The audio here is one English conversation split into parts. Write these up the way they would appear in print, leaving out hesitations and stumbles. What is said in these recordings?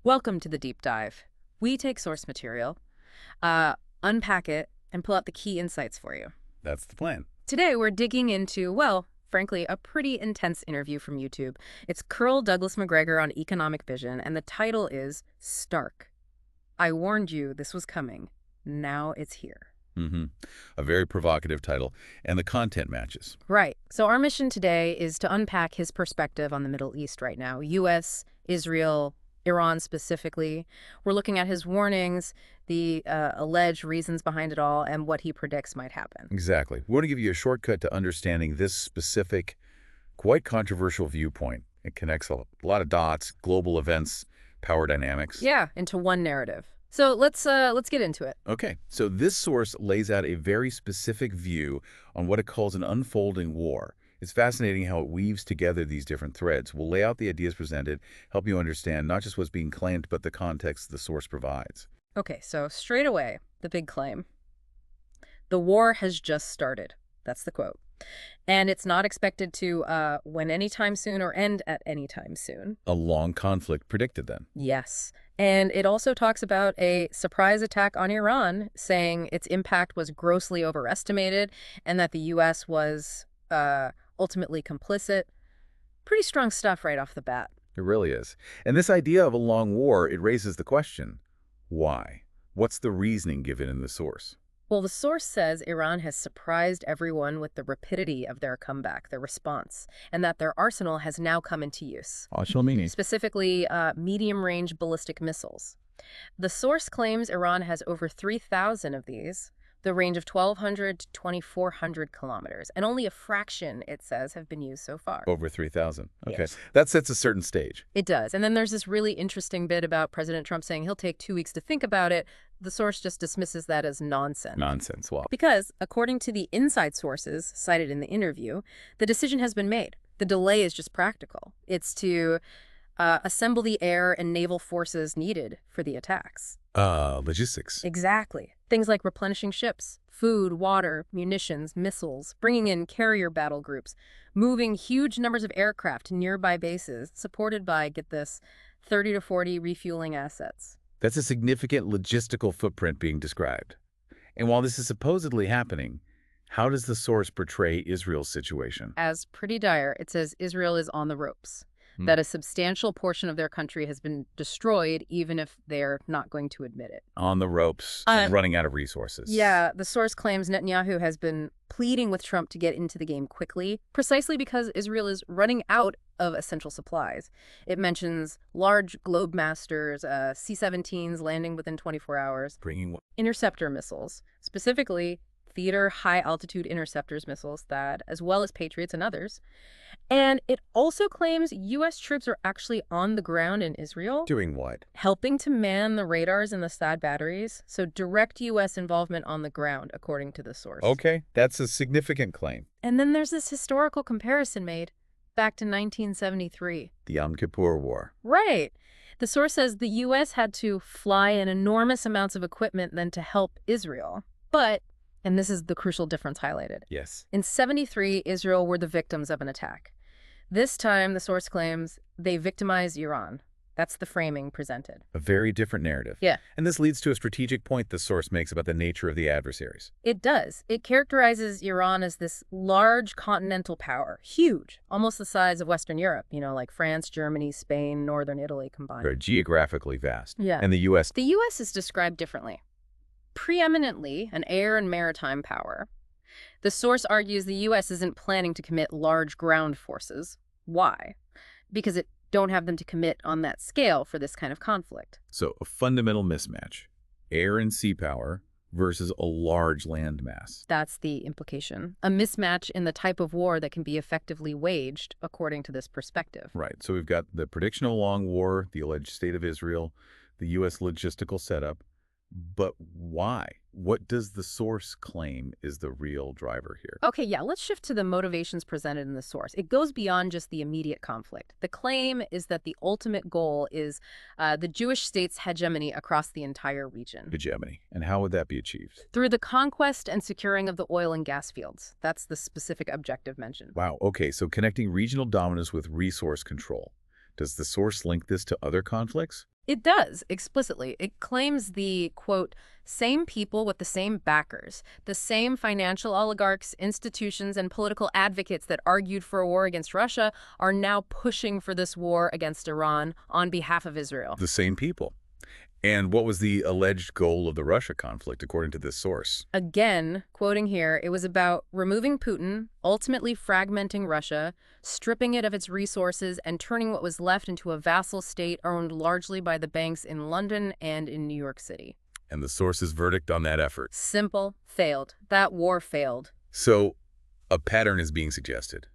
Welcome to the deep dive. We take source material, unpack it, and pull out the key insights for you. That's the plan. Today, we're digging into, well, frankly, a pretty intense interview from YouTube. It's Curl Douglas Macgregor on economic vision, and the title is Stark. I warned you this was coming. Now it's here. hmm A very provocative title, and the content matches. Right. So our mission today is to unpack his perspective on the Middle East right now. U.S., Israel, Iran specifically. We're looking at his warnings, the alleged reasons behind it all, and what he predicts might happen. Exactly. We want to give you a shortcut to understanding this specific, quite controversial viewpoint. It connects a lot of dots, global events, power dynamics. Yeah, into one narrative. So let's get into it. Okay, so this source lays out a very specific view on what it calls an unfolding war. It's fascinating how it weaves together these different threads. We'll lay out the ideas presented, help you understand not just what's being claimed, but the context the source provides. Okay, so straight away, the big claim. The war has just started. That's the quote. And it's not expected to win anytime soon or end at any time soon. A long conflict predicted then. Yes. And it also talks about a surprise attack on Iran, saying its impact was grossly overestimated and that the U.S. was ultimately complicit. Pretty strong stuff right off the bat. It really is. And this idea of a long war, it raises the question, why? What's the reasoning given in the source? Well, the source says Iran has surprised everyone with the rapidity of their comeback, their response, and that their arsenal has now come into use. Arsenal meaning? Specifically, medium-range ballistic missiles. The source claims Iran has over 3,000 of these, the range of 1,200 to 2,400 kilometers, and only a fraction, it says, have been used so far. Over 3,000. Okay. Yes. That sets a certain stage. It does. And then there's this really interesting bit about President Trump saying he'll take 2 weeks to think about it. The source just dismisses that as nonsense. Nonsense. Well, Because, according to the inside sources cited in the interview, the decision has been made. The delay is just practical. It's to assemble the air and naval forces needed for the attacks. logistics. Exactly. Things like replenishing ships, food, water, munitions, missiles, bringing in carrier battle groups, moving huge numbers of aircraft to nearby bases, supported by, get this, 30 to 40 refueling assets. That's a significant logistical footprint being described. And while this is supposedly happening, how does the source portray Israel's situation? As pretty dire, it says Israel is on the ropes, that a substantial portion of their country has been destroyed, even if they're not going to admit it. On the ropes, running out of resources. Yeah, the source claims Netanyahu has been pleading with Trump to get into the game quickly, precisely because Israel is running out of essential supplies. It mentions large Globemasters, C-17s landing within 24 hours, Bringing what? interceptor missiles, specifically theater high-altitude interceptors missiles that, as well as Patriots and others. And it also claims U.S. troops are actually on the ground in Israel, Doing what? helping to man the radars and the SAD batteries, so direct U.S. involvement on the ground, according to the source. Okay, that's a significant claim. And then there's this historical comparison made back to 1973. The Yom Kippur War. Right. The source says the U.S. had to fly in enormous amounts of equipment then to help Israel. But, and this is the crucial difference highlighted, Yes. in 73, Israel were the victims of an attack. This time, the source claims, they victimized Iran. That's the framing presented. A very different narrative. Yeah. And this leads to a strategic point the source makes about the nature of the adversaries. It does. It characterizes Iran as this large continental power, huge, almost the size of Western Europe, like France, Germany, Spain, Northern Italy combined. They're geographically vast. Yeah. And the U.S. The U.S. is described differently. Preeminently an air and maritime power. The source argues the U.S. isn't planning to commit large ground forces. Why? Because it don't have them to commit on that scale for this kind of conflict. So a fundamental mismatch. Air and sea power versus a large landmass. That's the implication. A mismatch in the type of war that can be effectively waged, according to this perspective. Right. So we've got the prediction of a long war, the alleged state of Israel, the U.S. logistical setup. But why? What does the source claim is the real driver here? Okay, yeah, let's shift to the motivations presented in the source. It goes beyond just the immediate conflict. The claim is that the ultimate goal is the Jewish state's hegemony across the entire region. Hegemony. And how would that be achieved? Through the conquest and securing of the oil and gas fields. That's the specific objective mentioned. Wow. Okay, so connecting regional dominance with resource control. Does the source link this to other conflicts? It does, explicitly. It claims the, quote, same people with the same backers, the same financial oligarchs, institutions, and political advocates that argued for a war against Russia are now pushing for this war against Iran on behalf of Israel. The same people. And what was the alleged goal of the Russia conflict, according to this source? Again, quoting here, it was about removing Putin, ultimately fragmenting Russia, stripping it of its resources, and turning what was left into a vassal state owned largely by the banks in London and in New York City. And the source's verdict on that effort? Simple, failed. That war failed. So, a pattern is being suggested.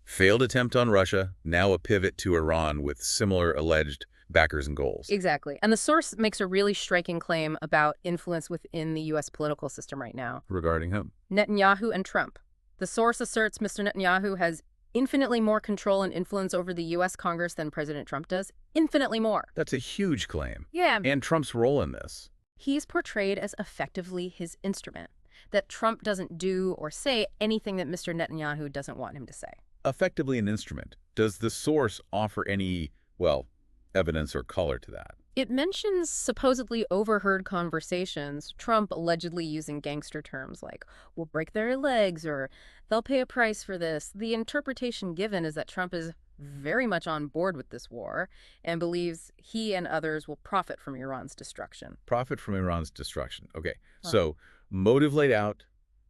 Failed attempt on Russia, now a pivot to Iran with similar alleged backers and goals. Exactly. And the source makes a really striking claim about influence within the U.S. political system right now. Regarding whom? Netanyahu and Trump. The source asserts Mr. Netanyahu has infinitely more control and influence over the U.S. Congress than President Trump does. Infinitely more. That's a huge claim. Yeah. And Trump's role in this? He's portrayed as effectively his instrument, that Trump doesn't do or say anything that Mr. Netanyahu doesn't want him to say. Effectively an instrument. Does the source offer any, well, evidence or color to that? It mentions supposedly overheard conversations, Trump allegedly using gangster terms like, we'll break their legs or they'll pay a price for this. The interpretation given is that Trump is very much on board with this war and believes he and others will profit from Iran's destruction. Profit from Iran's destruction. Okay, so motive laid out,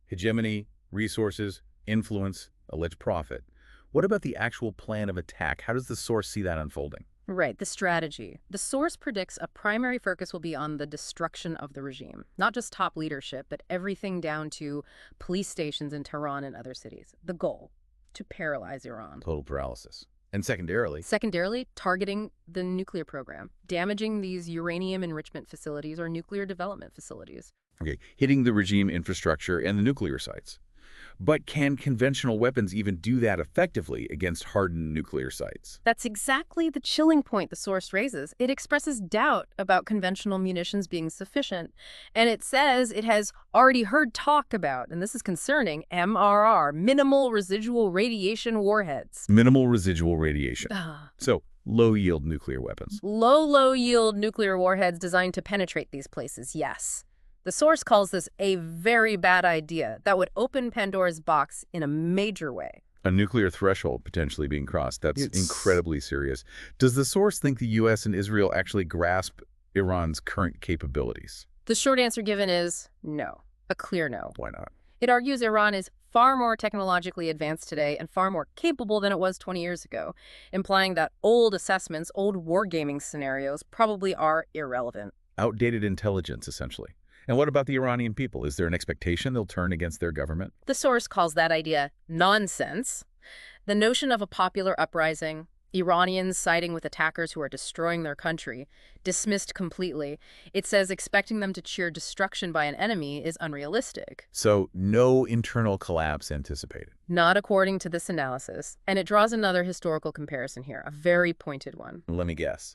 hegemony, resources, influence, alleged profit. What about the actual plan of attack? How does the source see that unfolding? Right, the strategy. The source predicts a primary focus will be on the destruction of the regime. Not just top leadership, but everything down to police stations in Tehran and other cities. The goal, to paralyze Iran. Total paralysis. And secondarily? Secondarily, targeting the nuclear program, damaging these uranium enrichment facilities or nuclear development facilities. Okay, hitting the regime infrastructure and the nuclear sites. But can conventional weapons even do that effectively against hardened nuclear sites? That's exactly the chilling point the source raises. It expresses doubt about conventional munitions being sufficient, and it says it has already heard talk about, and this is concerning, MRR, minimal residual radiation warheads. Minimal residual radiation. So, low-yield nuclear weapons. Low-yield nuclear warheads designed to penetrate these places, yes. The source calls this a very bad idea that would open Pandora's box in a major way. A nuclear threshold potentially being crossed. That's incredibly serious. Does the source think the U.S. and Israel actually grasp Iran's current capabilities? The short answer given is no. A clear no. Why not? It argues Iran is far more technologically advanced today and far more capable than it was 20 years ago, implying that old assessments, old wargaming scenarios probably are irrelevant. Outdated intelligence, essentially. And what about the Iranian people? Is there an expectation they'll turn against their government? The source calls that idea nonsense. The notion of a popular uprising, Iranians siding with attackers who are destroying their country, dismissed completely. It says expecting them to cheer destruction by an enemy is unrealistic. So no internal collapse anticipated? Not according to this analysis. And it draws another historical comparison here, a very pointed one. Let me guess.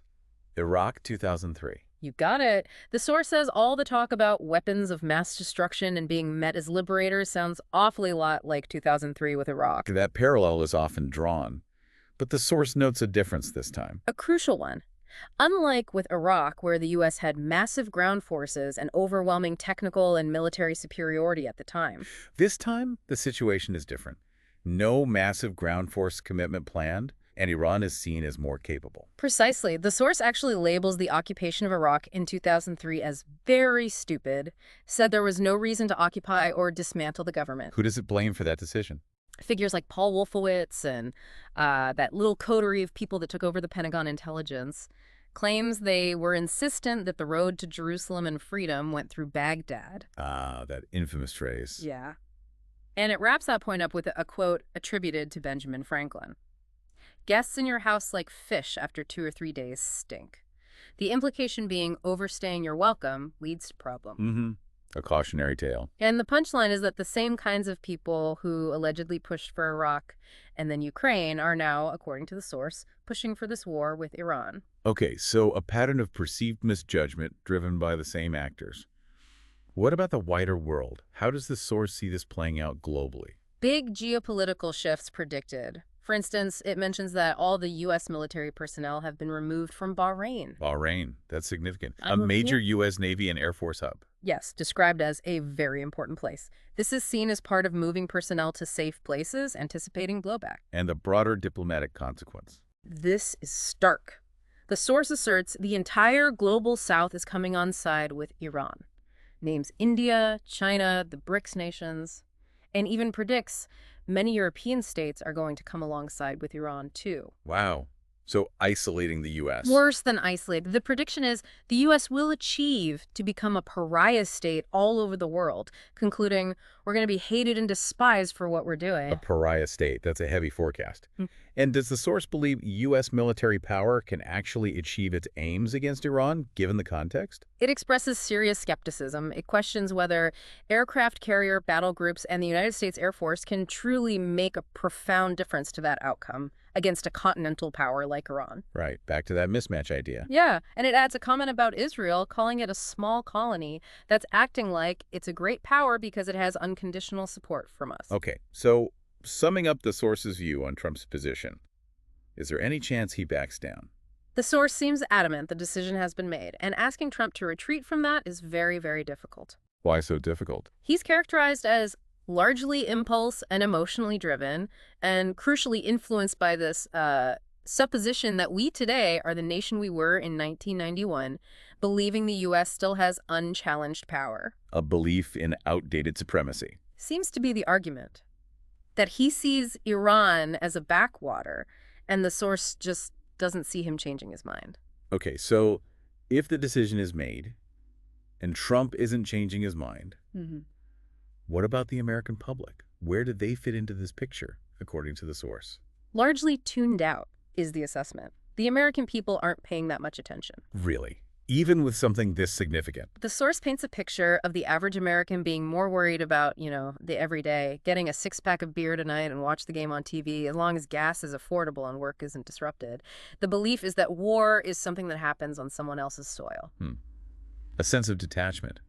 Iraq 2003. You got it. The source says all the talk about weapons of mass destruction and being met as liberators sounds awfully lot like 2003 with Iraq. That parallel is often drawn, but the source notes a difference this time. A crucial one. Unlike with Iraq, where the U.S. had massive ground forces and overwhelming technical and military superiority at the time. This time, the situation is different. No massive ground force commitment planned, and Iran is seen as more capable. Precisely. The source actually labels the occupation of Iraq in 2003 as very stupid, said there was no reason to occupy or dismantle the government. Who does it blame for that decision? Figures like Paul Wolfowitz and that little coterie of people that took over the Pentagon intelligence claims they were insistent that the road to Jerusalem and freedom went through Baghdad. Ah, that infamous phrase. Yeah. And it wraps that point up with a quote attributed to Benjamin Franklin. Guests in your house like fish after 2 or 3 days stink. The implication being overstaying your welcome leads to problem. A cautionary tale. And the punchline is that the same kinds of people who allegedly pushed for Iraq and then Ukraine are now, according to the source, pushing for this war with Iran. Okay, so a pattern of perceived misjudgment driven by the same actors. What about the wider world? How does the source see this playing out globally? Big geopolitical shifts predicted. For instance, it mentions that all the U.S. military personnel have been removed from Bahrain. Bahrain, that's significant. A Yeah. major U.S. Navy and Air Force hub. Yes, described as a very important place. This is seen as part of moving personnel to safe places, anticipating blowback. And the broader diplomatic consequence. This is stark. The source asserts the entire global south is coming on side with Iran. Names India, China, the BRICS nations, and even predicts many European states are going to come alongside with Iran too. Wow. So isolating the U.S. Worse than isolated. The prediction is the U.S. will achieve to become a pariah state all over the world, concluding we're going to be hated and despised for what we're A doing. pariah state. That's a heavy forecast. Hmm. And does the source believe U.S. military power can actually achieve its aims against Iran, given the context? It expresses serious skepticism. It questions whether aircraft carrier battle groups and the United States Air Force can truly make a profound difference to that outcome against a continental power like Iran. Right. Back to that mismatch idea. Yeah, and it adds a comment about Israel, calling it a small colony that's acting like it's a great power because it has unconditional support from us. Okay. So summing up the source's view on Trump's position, is there any chance he backs down? The source seems adamant the decision has been made, and asking Trump to retreat from that is very, very difficult. Why so difficult? He's characterized as largely impulse and emotionally driven, and crucially influenced by this supposition that we today are the nation we were in 1991, believing the U.S. still has unchallenged power. A belief in outdated supremacy. Seems to be the argument. That he sees Iran as a backwater, and the source just doesn't see him changing his mind. Okay, so if the decision is made and Trump isn't changing his mind, what about the American public? Where do they fit into this picture, according to the source? Largely tuned out is the assessment. The American people aren't paying that much attention. Really? Even with something this significant? The source paints a picture of the average American being more worried about, the everyday, getting a six-pack of beer tonight and watch the game on TV as long as gas is affordable and work isn't disrupted. The belief is that war is something that happens on someone else's soil. A sense of detachment.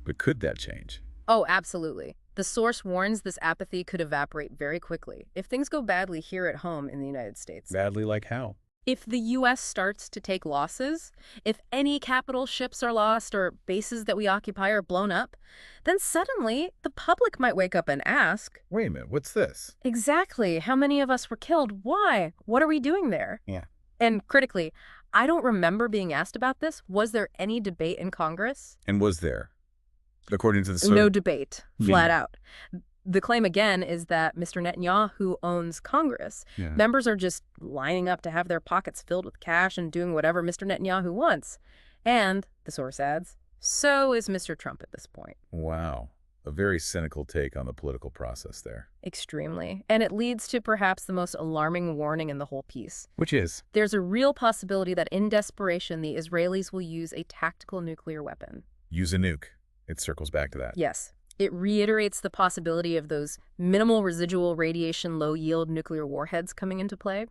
But could that change? Oh, absolutely. The source warns this apathy could evaporate very quickly if things go badly here at home in the United States. Badly like how? If the U.S. starts to take losses, if any capital ships are lost or bases that we occupy are blown up, then suddenly the public might wake up and ask, Wait a minute, what's this? exactly how many of us were killed? Why? What are we doing there? Yeah. And critically, I don't remember being asked about this. Was there any debate in Congress? And was there? According to the source? No debate, flat Yeah. out. The claim again is that Mr. Netanyahu owns Congress. Yeah. Members are just lining up to have their pockets filled with cash and doing whatever Mr. Netanyahu wants. And, the source adds, so is Mr. Trump at this point. Wow. A very cynical take on the political process there. Extremely. And it leads to perhaps the most alarming warning in the whole piece. Which is? There's a real possibility that in desperation, the Israelis will use a tactical nuclear weapon. Use a nuke. It circles back to that. Yes. It reiterates the possibility of those minimal residual radiation, low-yield nuclear warheads coming into play.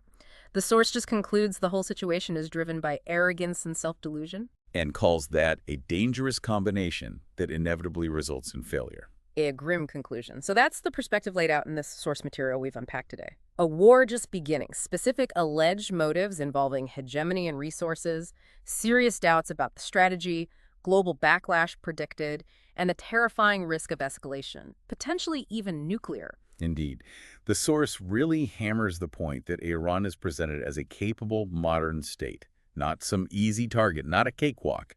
The source just concludes the whole situation is driven by arrogance and self-delusion. And calls that a dangerous combination that inevitably results in failure. A grim conclusion. So that's the perspective laid out in this source material we've unpacked today. A war just beginning, specific alleged motives involving hegemony and resources, serious doubts about the strategy, global backlash predicted, and the terrifying risk of escalation, potentially even nuclear. Indeed. The source really hammers the point that Iran is presented as a capable modern state, not some easy target, not a cakewalk,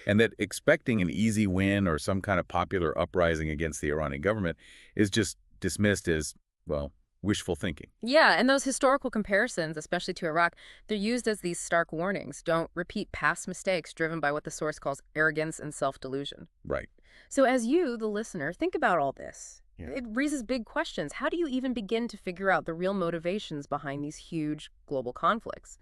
and that expecting an easy win or some kind of popular uprising against the Iranian government is just dismissed as, well, wishful thinking. Yeah, and those historical comparisons, especially to Iraq, they're used as these stark warnings. Don't repeat past mistakes driven by what the source calls arrogance and self-delusion. Right. So as you, the listener, think about all this, Yeah. it raises big questions. How do you even begin to figure out the real motivations behind these huge global conflicts?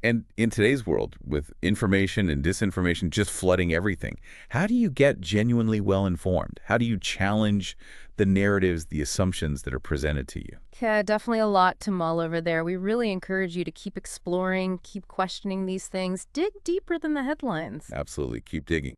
And in today's world, with information and disinformation just flooding everything, how do you get genuinely well-informed? How do you challenge the narratives, the assumptions that are presented to you? Yeah, definitely a lot to mull over there. We really encourage you to keep exploring, keep questioning these things, dig deeper than the headlines. Absolutely. Keep digging.